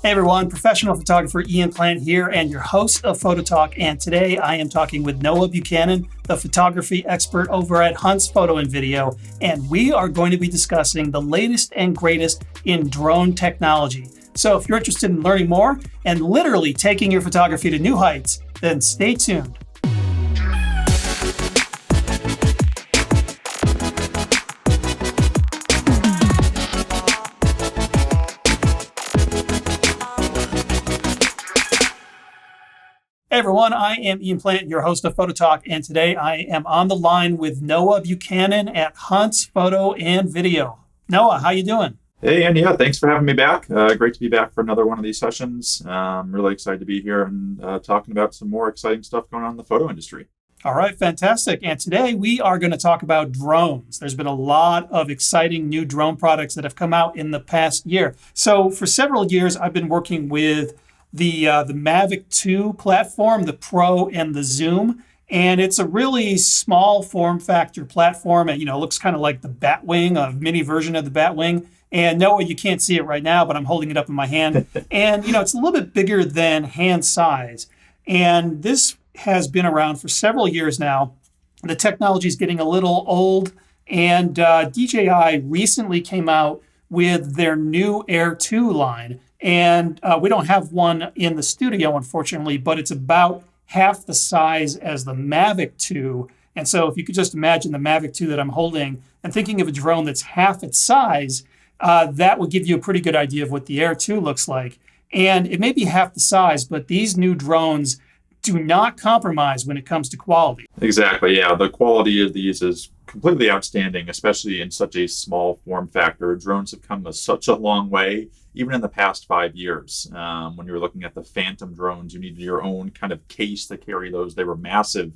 Hey everyone, professional photographer Ian Plant here and your host of Photo Talk. And today I am talking with Noah Buchanan, the photography expert over at Hunt's Photo and Video. And we are going to be discussing the latest and greatest in drone technology. So if you're interested in learning more and literally taking your photography to new heights, then stay tuned. Hey everyone, I am Ian Plant, your host of Photo Talk, and today I am on the line with Noah Buchanan at Hunt's Photo and Video. Noah, how you doing? Hey, and yeah, thanks for having me back. Great to be back for another one of these sessions. I'm really excited to be here and talking about some more exciting stuff going on in the photo industry. All right, fantastic. And today we are going to talk about drones. There's been a lot of exciting new drone products that have come out in the past year. So for several years, I've been working with the Mavic 2 platform, the Pro and the Zoom. And it's a really small form factor platform. And, it looks kind of like the Batwing, a mini version of the Batwing. And Noah, you can't see it right now, but I'm holding it up in my hand. And, it's a little bit bigger than hand size. And this has been around for several years now. The technology is getting a little old. And DJI recently came out with their new Air 2 line. And we don't have one in the studio, unfortunately, but it's about half the size as the Mavic 2. And so if you could just imagine the Mavic 2 that I'm holding and thinking of a drone that's half its size, that would give you a pretty good idea of what the Air 2 looks like. And it may be half the size, but these new drones do not compromise when it comes to quality. Exactly, yeah. The quality of these is completely outstanding, especially in such a small form factor. Drones have come such a long way, even in the past 5 years. When you were looking at the Phantom drones, you needed your own kind of case to carry those. They were massive,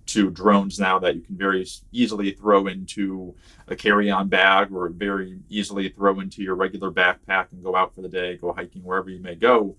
to drones now that you can very easily throw into a carry-on bag or very easily throw into your regular backpack and go out for the day, go hiking, wherever you may go.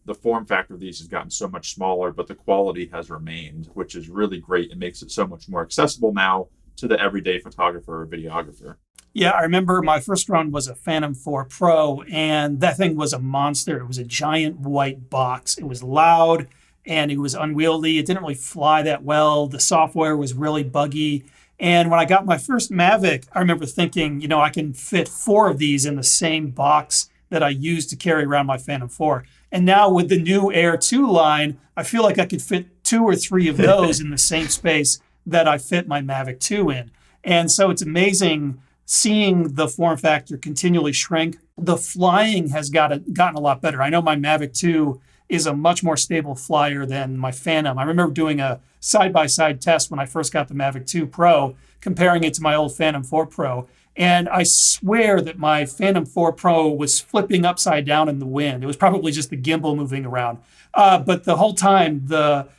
The form factor of these has gotten so much smaller, but the quality has remained, which is really great. It makes it so much more accessible now to the everyday photographer or videographer. Yeah, I remember my first drone was a Phantom 4 Pro, and that thing was a monster. It was a giant white box. It was loud, and it was unwieldy. It didn't really fly that well. The software was really buggy. And when I got my first Mavic, I remember thinking, I can fit 4 of these in the same box that I used to carry around my Phantom 4. And now with the new Air 2 line, I feel like I could fit 2 or 3 of those in the same space that I fit my Mavic 2 in. And so it's amazing seeing the form factor continually shrink. The flying has gotten a lot better. I know my Mavic 2 is a much more stable flyer than my Phantom. I remember doing a side-by-side test when I first got the Mavic 2 Pro, comparing it to my old Phantom 4 Pro. And I swear that my Phantom 4 Pro was flipping upside down in the wind. It was probably just the gimbal moving around. But the whole time, the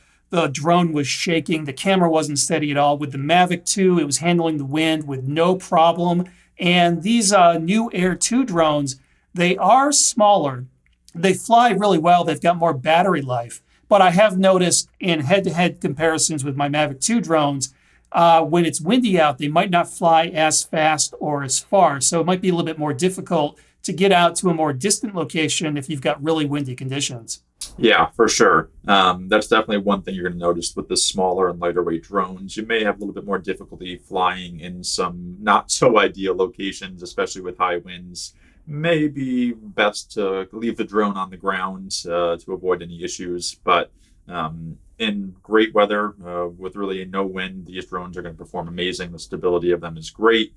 drone was shaking. The camera wasn't steady at all. With the Mavic 2, it was handling the wind with no problem. And these new Air 2 drones, they are smaller. They fly really well. They've got more battery life. But I have noticed in head-to-head comparisons with my Mavic 2 drones, when it's windy out, they might not fly as fast or as far. So it might be a little bit more difficult to get out to a more distant location if you've got really windy conditions. Yeah, for sure. That's definitely one thing you're going to notice with the smaller and lighter weight drones. You may have a little bit more difficulty flying in some not so ideal locations, especially with high winds. May be best to leave the drone on the ground to avoid any issues. But in great weather, with really no wind, these drones are going to perform amazing. The stability of them is great.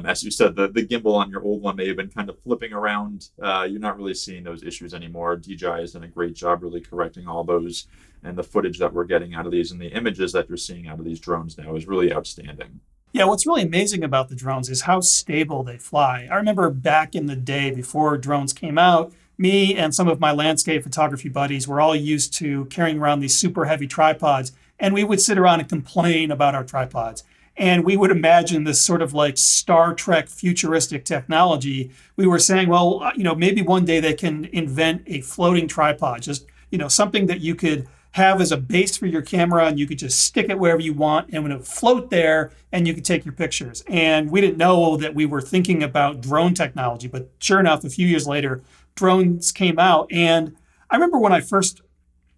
As you said, the gimbal on your old one may have been kind of flipping around. You're not really seeing those issues anymore. DJI has done a great job really correcting all those. And the footage that we're getting out of these and the images that you're seeing out of these drones now is really outstanding. Yeah, what's really amazing about the drones is how stable they fly. I remember back in the day before drones came out, me and some of my landscape photography buddies were all used to carrying around these super heavy tripods, and we would sit around and complain about our tripods. And we would imagine this sort of like Star Trek futuristic technology. We were saying, well, maybe one day they can invent a floating tripod, just, something that you could have as a base for your camera, and you could just stick it wherever you want, and it would float there, and you could take your pictures. And we didn't know that we were thinking about drone technology, but sure enough, a few years later, drones came out. And I remember when I first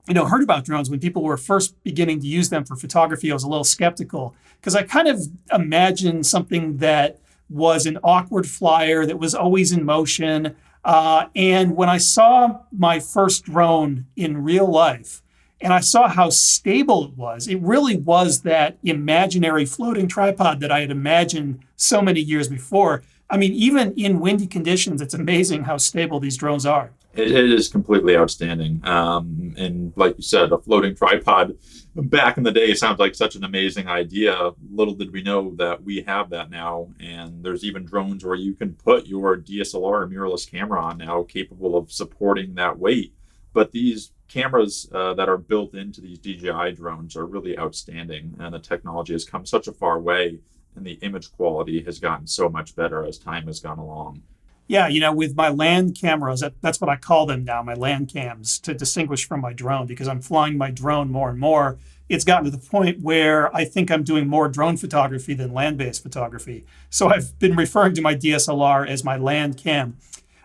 heard about drones, when people were first beginning to use them for photography, I was a little skeptical because I kind of imagined something that was an awkward flyer that was always in motion. And when I saw my first drone in real life, and I saw how stable it really was that imaginary floating tripod that I had imagined so many years before. I mean, even in windy conditions, it's amazing how stable these drones are. It is completely outstanding. And like you said, a floating tripod back in the day sounds like such an amazing idea. Little did we know that we have that now. And there's even drones where you can put your DSLR or mirrorless camera on now, capable of supporting that weight. But these cameras that are built into these DJI drones are really outstanding. And the technology has come such a far way, and the image quality has gotten so much better as time has gone along. Yeah, with my land cameras, that's what I call them now, my land cams, to distinguish from my drone, because I'm flying my drone more and more. It's gotten to the point where I think I'm doing more drone photography than land-based photography. So I've been referring to my DSLR as my land cam.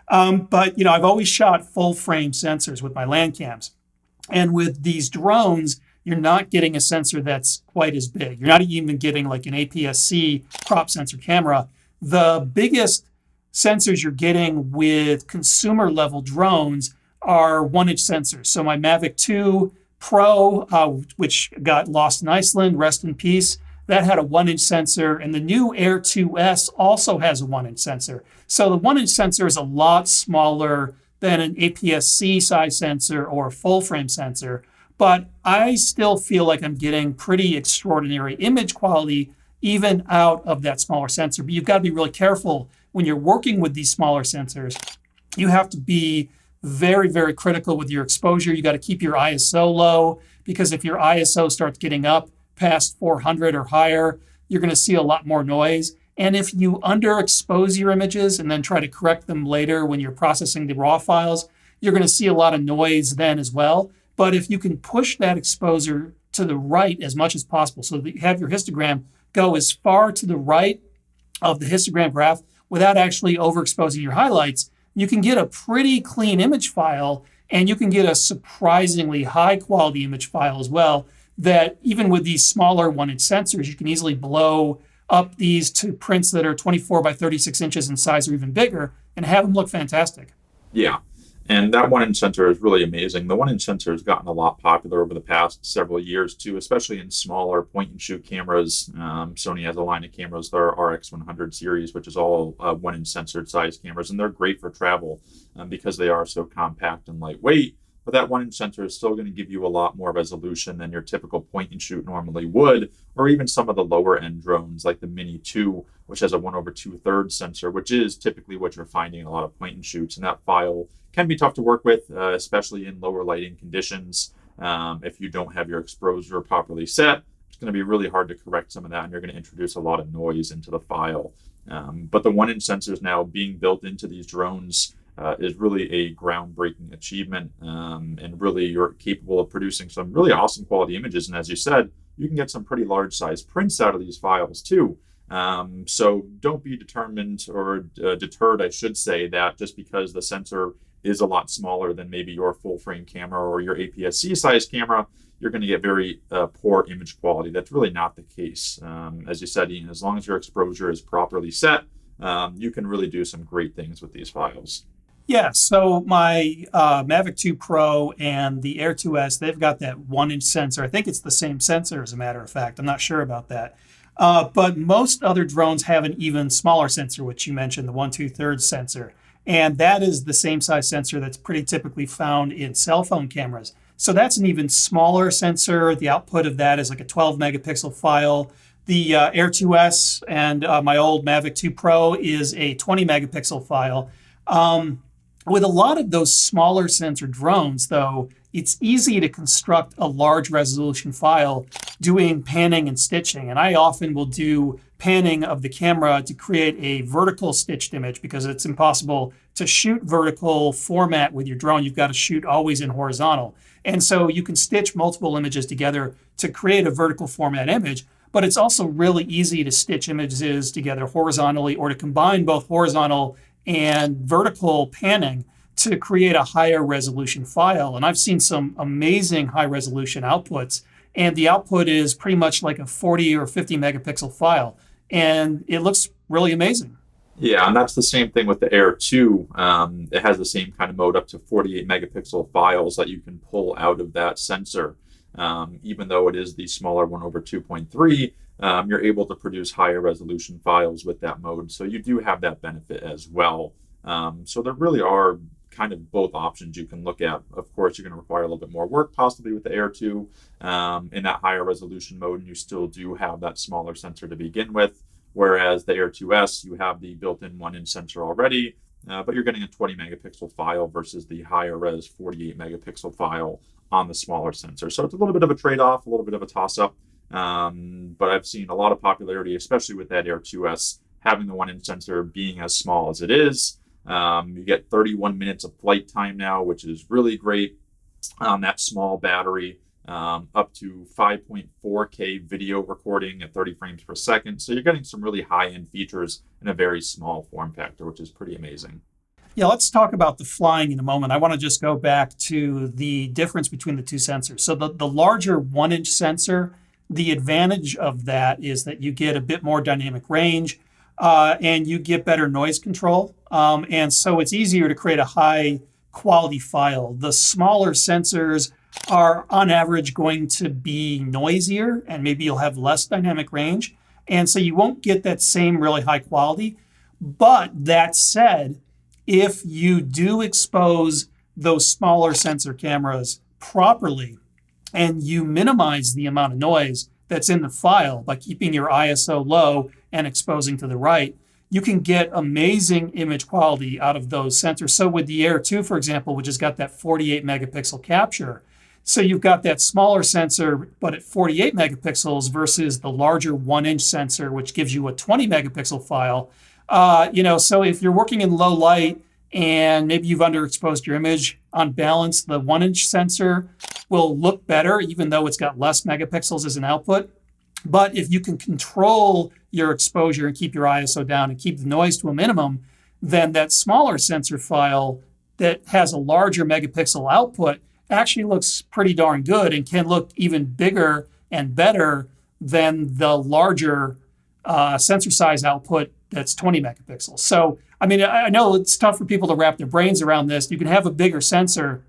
But I've always shot full frame sensors with my land cams. And with these drones, you're not getting a sensor that's quite as big. You're not even getting like an APS-C crop sensor camera. The biggest sensors you're getting with consumer level drones are 1-inch sensors. So my Mavic 2 Pro, which got lost in Iceland, rest in peace, that had a 1-inch sensor. And the new Air 2S also has a 1-inch sensor. So the 1-inch sensor is a lot smaller than an APS-C size sensor or a full frame sensor. But I still feel like I'm getting pretty extraordinary image quality even out of that smaller sensor. But you've got to be really careful when you're working with these smaller sensors. You have to be very, very critical with your exposure. You got to keep your ISO low, because if your ISO starts getting up past 400 or higher, you're going to see a lot more noise. And if you underexpose your images and then try to correct them later when you're processing the raw files, you're going to see a lot of noise then as well. But if you can push that exposure to the right as much as possible, so that you have your histogram go as far to the right of the histogram graph without actually overexposing your highlights, you can get a pretty clean image file, and you can get a surprisingly high quality image file as well, that even with these smaller 1-inch sensors, you can easily blow up these to prints that are 24 by 36 inches in size or even bigger and have them look fantastic. Yeah. And that 1-inch sensor is really amazing. The 1-inch sensor has gotten a lot popular over the past several years too, especially in smaller point-and-shoot cameras. Sony has a line of cameras, their RX100 series, which is all 1-inch sensored size cameras, and they're great for travel because they are so compact and lightweight. But that 1-inch sensor is still going to give you a lot more resolution than your typical point-and-shoot normally would, or even some of the lower-end drones like the Mini 2, which has a 1/2 sensor, which is typically what you're finding in a lot of point-and-shoots. And that file can be tough to work with, especially in lower lighting conditions. If you don't have your exposure properly set, it's going to be really hard to correct some of that, and you're going to introduce a lot of noise into the file. But the 1-inch sensors now being built into these drones is really a groundbreaking achievement, and really you're capable of producing some really awesome quality images. And as you said, you can get some pretty large size prints out of these files too. So don't be determined or deterred, I should say, that just because the sensor is a lot smaller than maybe your full frame camera or your APS-C size camera, you're going to get very poor image quality. That's really not the case. As you said, Ian, as long as your exposure is properly set, you can really do some great things with these files. Yeah, so my Mavic 2 Pro and the Air 2S, they've got that 1-inch sensor. I think it's the same sensor, as a matter of fact. I'm not sure about that. But most other drones have an even smaller sensor, which you mentioned, the 1/2 sensor. And that is the same size sensor that's pretty typically found in cell phone cameras. So that's an even smaller sensor. The output of that is like a 12 megapixel file. The Air 2S and my old Mavic 2 Pro is a 20 megapixel file. With a lot of those smaller sensor drones, though, it's easy to construct a large resolution file doing panning and stitching. And I often will do panning of the camera to create a vertical stitched image, because it's impossible to shoot vertical format with your drone. You've got to shoot always in horizontal. And so you can stitch multiple images together to create a vertical format image. But it's also really easy to stitch images together horizontally, or to combine both horizontal and vertical panning to create a higher resolution file. And I've seen some amazing high resolution outputs, and the output is pretty much like a 40 or 50 megapixel file, and it looks really amazing. Yeah, and that's the same thing with the Air 2. It has the same kind of mode, up to 48 megapixel files that you can pull out of that sensor. Even though it is the smaller 1/2.3, you're able to produce higher resolution files with that mode. So you do have that benefit as well. So there really are kind of both options you can look at. Of course, you're going to require a little bit more work possibly with the Air 2 in that higher resolution mode, and you still do have that smaller sensor to begin with. Whereas the Air 2S, you have the built-in 1-inch sensor already, but you're getting a 20 megapixel file versus the higher res 48 megapixel file on the smaller sensor. So it's a little bit of a trade-off, a little bit of a toss-up. But I've seen a lot of popularity, especially with that Air 2S, having the 1-inch sensor being as small as it is. You get 31 minutes of flight time now, which is really great on that small battery. Up to 5.4K video recording at 30 frames per second. So you're getting some really high-end features in a very small form factor, which is pretty amazing. Yeah, let's talk about the flying in a moment. I want to just go back to the difference between the two sensors. So the larger 1-inch sensor, the advantage of that is that you get a bit more dynamic range and you get better noise control. And so it's easier to create a high quality file. The smaller sensors are on average going to be noisier, and maybe you'll have less dynamic range. And so you won't get that same really high quality. But that said, if you do expose those smaller sensor cameras properly and you minimize the amount of noise that's in the file by keeping your ISO low and exposing to the right, you can get amazing image quality out of those sensors. So with the Air 2, for example, which has got that 48 megapixel capture, so you've got that smaller sensor, but at 48 megapixels versus the larger 1-inch sensor, which gives you a 20 megapixel file. So if you're working in low light and maybe you've underexposed your image, on balance, the 1-inch sensor will look better, even though it's got less megapixels as an output. But if you can control your exposure and keep your ISO down and keep the noise to a minimum, then that smaller sensor file that has a larger megapixel output actually looks pretty darn good and can look even bigger and better than the larger sensor size output that's 20 megapixels. So, I mean, I know it's tough for people to wrap their brains around this. You can have a bigger sensor,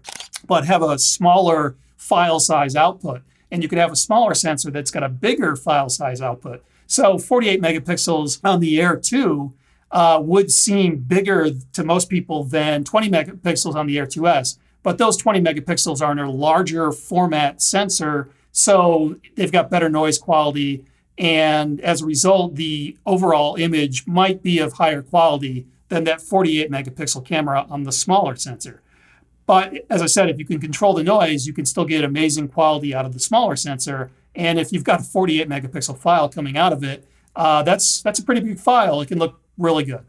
but have a smaller file size output. And you could have a smaller sensor that's got a bigger file size output. So 48 megapixels on the Air 2 would seem bigger to most people than 20 megapixels on the Air 2S. But those 20 megapixels are in a larger format sensor, so they've got better noise quality. And as a result, the overall image might be of higher quality than that 48 megapixel camera on the smaller sensor. But as I said, if you can control the noise, you can still get amazing quality out of the smaller sensor. And if you've got a 48 megapixel file coming out of it, that's a pretty big file. It can look really good.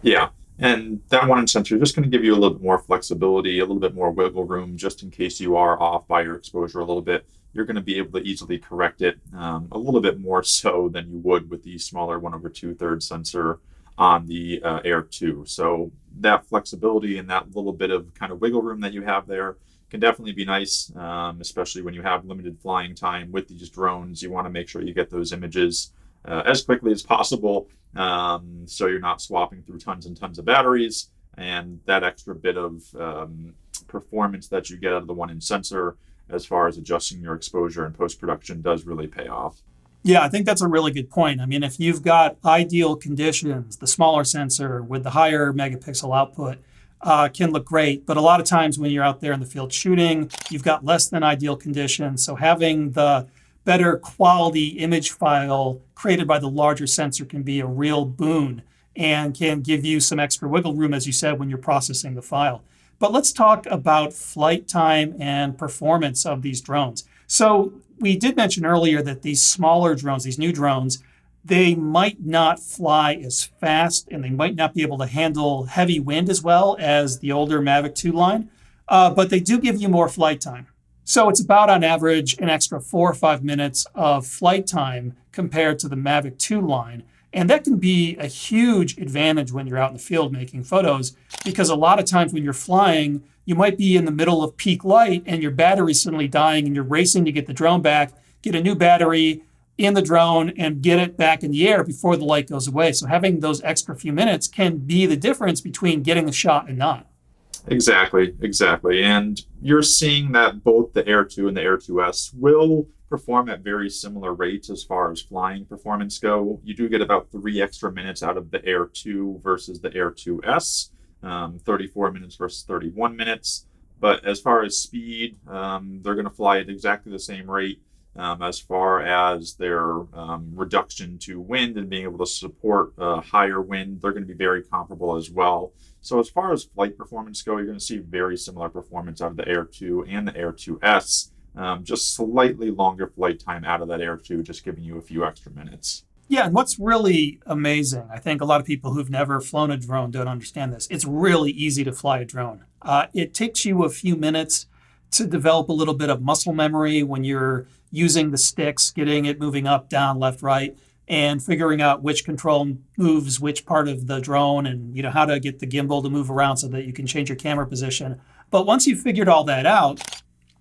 Yeah. And that 1-inch sensor is just going to give you a little bit more flexibility, a little bit more wiggle room, just in case you are off by your exposure a little bit. You're going to be able to easily correct it a little bit more so than you would with the smaller 1/2 sensor on the Air 2. So that flexibility and that little bit of kind of wiggle room that you have there can definitely be nice, especially when you have limited flying time with these drones. You want to make sure you get those images as quickly as possible, so you're not swapping through tons and tons of batteries, and that extra bit of performance that you get out of the 1-inch sensor as far as adjusting your exposure and post-production does really pay off. Yeah, I think that's a really good point. I mean, if you've got ideal conditions, the smaller sensor with the higher megapixel output can look great. But a lot of times when you're out there in the field shooting, you've got less than ideal conditions. So having the better quality image file created by the larger sensor can be a real boon and can give you some extra wiggle room, as you said, when you're processing the file. But let's talk about flight time and performance of these drones. So we did mention earlier that these smaller drones, these new drones, they might not fly as fast and they might not be able to handle heavy wind as well as the older Mavic 2 line, but they do give you more flight time. So it's about on average an extra 4 or 5 minutes of flight time compared to the Mavic 2 line. And that can be a huge advantage when you're out in the field making photos, because a lot of times when you're flying, you might be in the middle of peak light and your battery's suddenly dying and you're racing to get the drone back, get a new battery in the drone and get it back in the air before the light goes away. So having those extra few minutes can be the difference between getting a shot and not. Exactly. And you're seeing that both the Air 2 and the Air 2S will perform at very similar rates as far as flying performance go. You do get about 3 extra minutes out of the Air 2 versus the Air 2S, 34 minutes versus 31 minutes. But as far as speed, they're going to fly at exactly the same rate. As far as their reduction to wind and being able to support higher wind, they're going to be very comparable as well. So as far as flight performance go, you're going to see very similar performance out of the Air 2 and the Air 2S, just slightly longer flight time out of that Air 2, just giving you a few extra minutes. Yeah, and what's really amazing, I think a lot of people who've never flown a drone don't understand this. It's really easy to fly a drone. It takes you a few minutes to develop a little bit of muscle memory when you're using the sticks, getting it moving up, down, left, right, and figuring out which control moves which part of the drone, and how to get the gimbal to move around so that you can change your camera position. But once you've figured all that out,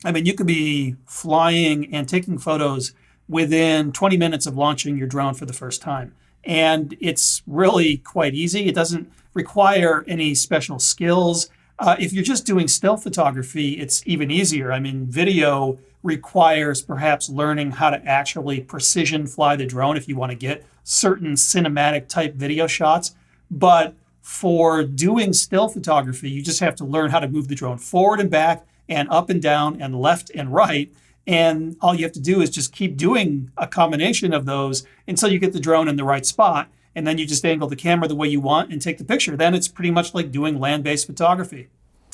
I mean, you could be flying and taking photos within 20 minutes of launching your drone for the first time. And it's really quite easy. It doesn't require any special skills. If you're just doing still photography, it's even easier. I mean, video requires perhaps learning how to actually precision fly the drone if you want to get certain cinematic type video shots. But for doing still photography, you just have to learn how to move the drone forward and back and up and down and left and right. And all you have to do is just keep doing a combination of those until you get the drone in the right spot. And then you just angle the camera the way you want and take the picture. Then it's pretty much like doing land-based photography.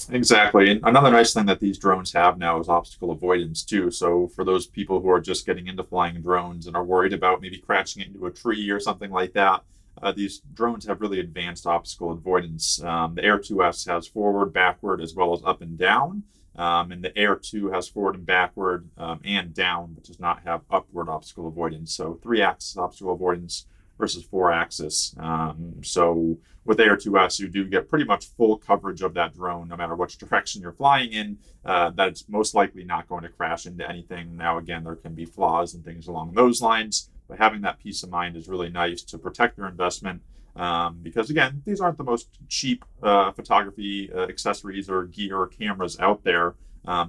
Exactly. And another nice thing that these drones have now is obstacle avoidance too. So for those people who are just getting into flying drones and are worried about maybe crashing into a tree or something like that, these drones have really advanced obstacle avoidance. The Air 2S has forward, backward, as well as up and down. And the Air 2 has forward and backward and down, but does not have upward obstacle avoidance. So 3-axis obstacle avoidance versus 4-axis. So with Air 2S, you do get pretty much full coverage of that drone, no matter which direction you're flying in, that it's most likely not going to crash into anything. Now, again, there can be flaws and things along those lines, but having that peace of mind is really nice to protect your investment. Because again, these aren't the most cheap photography accessories or gear or cameras out there.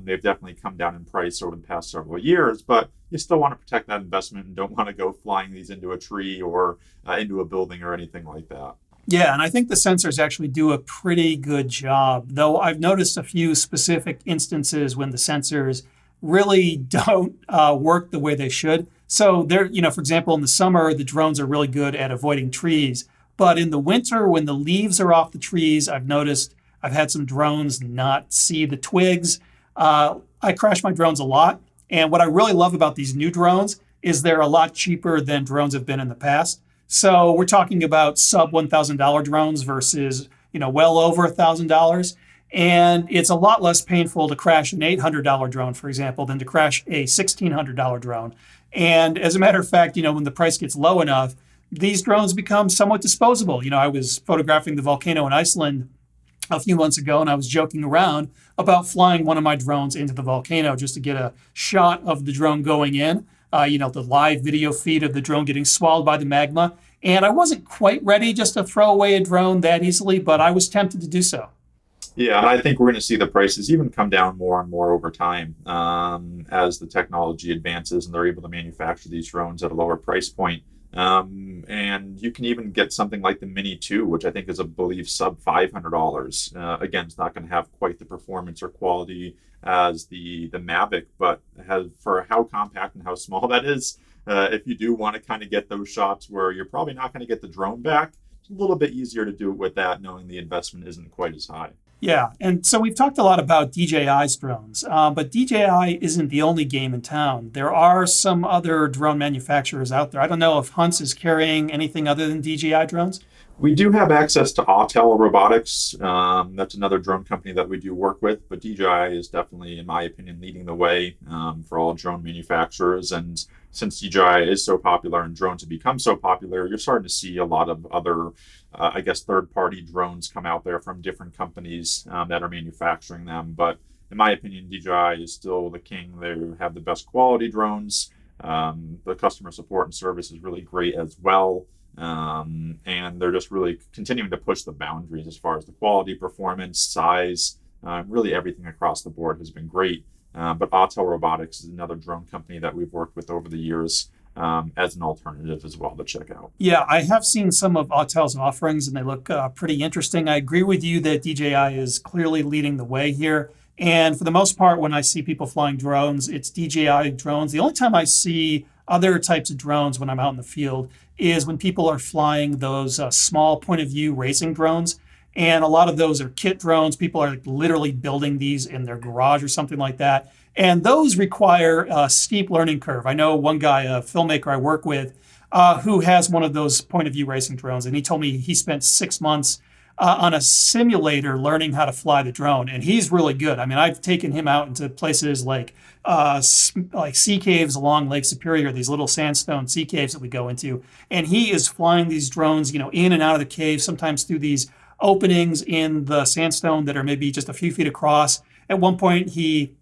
They've definitely come down in price over the past several years, but you still want to protect that investment and don't want to go flying these into a tree or into a building or anything like that. Yeah, and I think the sensors actually do a pretty good job, though I've noticed a few specific instances when the sensors really don't work the way they should. So there, for example, in the summer, the drones are really good at avoiding trees. But in the winter, when the leaves are off the trees, I've noticed I've had some drones not see the twigs. I crash my drones a lot. And what I really love about these new drones is they're a lot cheaper than drones have been in the past. So we're talking about sub $1,000 drones versus, well over $1,000. And it's a lot less painful to crash an $800 drone, for example, than to crash a $1,600 drone. And as a matter of fact, when the price gets low enough, these drones become somewhat disposable. I was photographing the volcano in Iceland a few months ago, and I was joking around about flying one of my drones into the volcano just to get a shot of the drone going in, the live video feed of the drone getting swallowed by the magma. And I wasn't quite ready just to throw away a drone that easily, but I was tempted to do so. Yeah, and I think we're going to see the prices even come down more and more over time as the technology advances and they're able to manufacture these drones at a lower price point. And you can even get something like the Mini 2, which I think is, I believe, sub $500. Again, it's not going to have quite the performance or quality as the Mavic, but for how compact and how small that is, if you do want to kind of get those shots where you're probably not going to get the drone back, it's a little bit easier to do it with that, knowing the investment isn't quite as high. Yeah, and so we've talked a lot about DJI's drones, but DJI isn't the only game in town. There are some other drone manufacturers out there. I don't know if Hunts is carrying anything other than DJI drones. We do have access to Autel Robotics. That's another drone company that we do work with, but DJI is definitely, in my opinion, leading the way for all drone manufacturers. And since DJI is so popular and drones have become so popular, you're starting to see a lot of other, third-party drones come out there from different companies that are manufacturing them. But in my opinion, DJI is still the king. They have the best quality drones. The customer support and service is really great as well. And they're just really continuing to push the boundaries as far as the quality, performance, size, really everything across the board has been great. But Autel Robotics is another drone company that we've worked with over the years as an alternative as well to check out. Yeah, I have seen some of Autel's offerings and they look pretty interesting. I agree with you that DJI is clearly leading the way here. And for the most part, when I see people flying drones, it's DJI drones. The only time I see other types of drones when I'm out in the field is when people are flying those small point of view racing drones. And a lot of those are kit drones. People are like literally building these in their garage or something like that. And those require a steep learning curve. I know one guy, a filmmaker I work with, who has one of those point of view racing drones. And he told me he spent 6 months on a simulator learning how to fly the drone. And he's really good. I mean, I've taken him out into places like sea caves along Lake Superior, these little sandstone sea caves that we go into. And he is flying these drones, in and out of the cave, sometimes through these openings in the sandstone that are maybe just a few feet across. At one point, he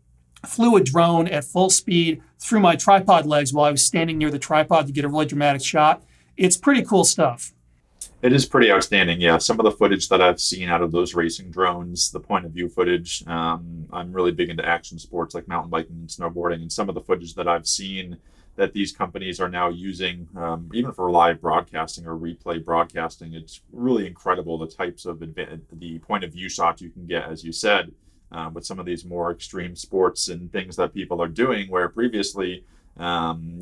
flew a drone at full speed through my tripod legs while I was standing near the tripod to get a really dramatic shot. It's pretty cool stuff. It is pretty outstanding, yeah. Some of the footage that I've seen out of those racing drones, the point of view footage, I'm really big into action sports like mountain biking and snowboarding, and some of the footage that I've seen that these companies are now using, even for live broadcasting or replay broadcasting, it's really incredible the types of the point of view shots you can get, as you said, with some of these more extreme sports and things that people are doing, where previously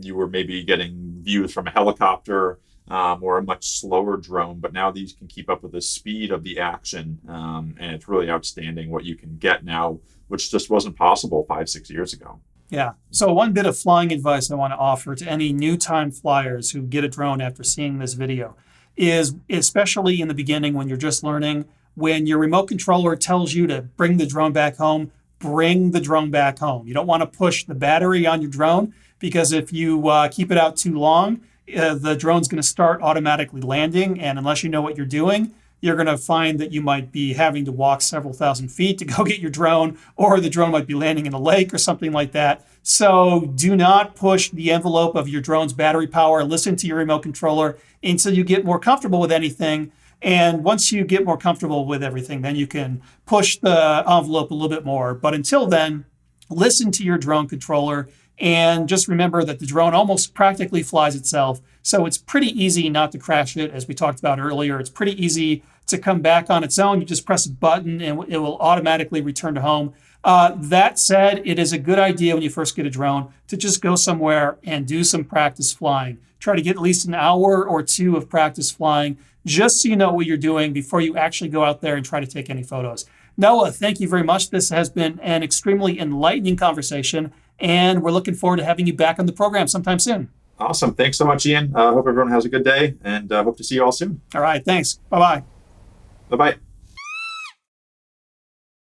you were maybe getting views from a helicopter or a much slower drone, but now these can keep up with the speed of the action, and it's really outstanding what you can get now, which just wasn't possible 5-6 years ago. Yeah. So one bit of flying advice I want to offer to any new time flyers who get a drone after seeing this video is, especially in the beginning when you're just learning, when your remote controller tells you to bring the drone back home, bring the drone back home. You don't want to push the battery on your drone, because if you keep it out too long, the drone's going to start automatically landing. And unless you know what you're doing, you're going to find that you might be having to walk several thousand feet to go get your drone, or the drone might be landing in a lake or something like that. So do not push the envelope of your drone's battery power. Listen to your remote controller until you get more comfortable with anything. And once you get more comfortable with everything, then you can push the envelope a little bit more. But until then, listen to your drone controller. And just remember that the drone almost practically flies itself. So it's pretty easy not to crash it, as we talked about earlier. It's pretty easy to come back on its own. You just press a button and it will automatically return to home. That said, it is a good idea when you first get a drone to just go somewhere and do some practice flying. Try to get at least an hour or two of practice flying, just so you know what you're doing before you actually go out there and try to take any photos. Noah, thank you very much. This has been an extremely enlightening conversation, and we're looking forward to having you back on the program sometime soon. Awesome. Thanks so much, Ian. I hope everyone has a good day, and hope to see you all soon. All right. Thanks. Bye-bye. Bye-bye.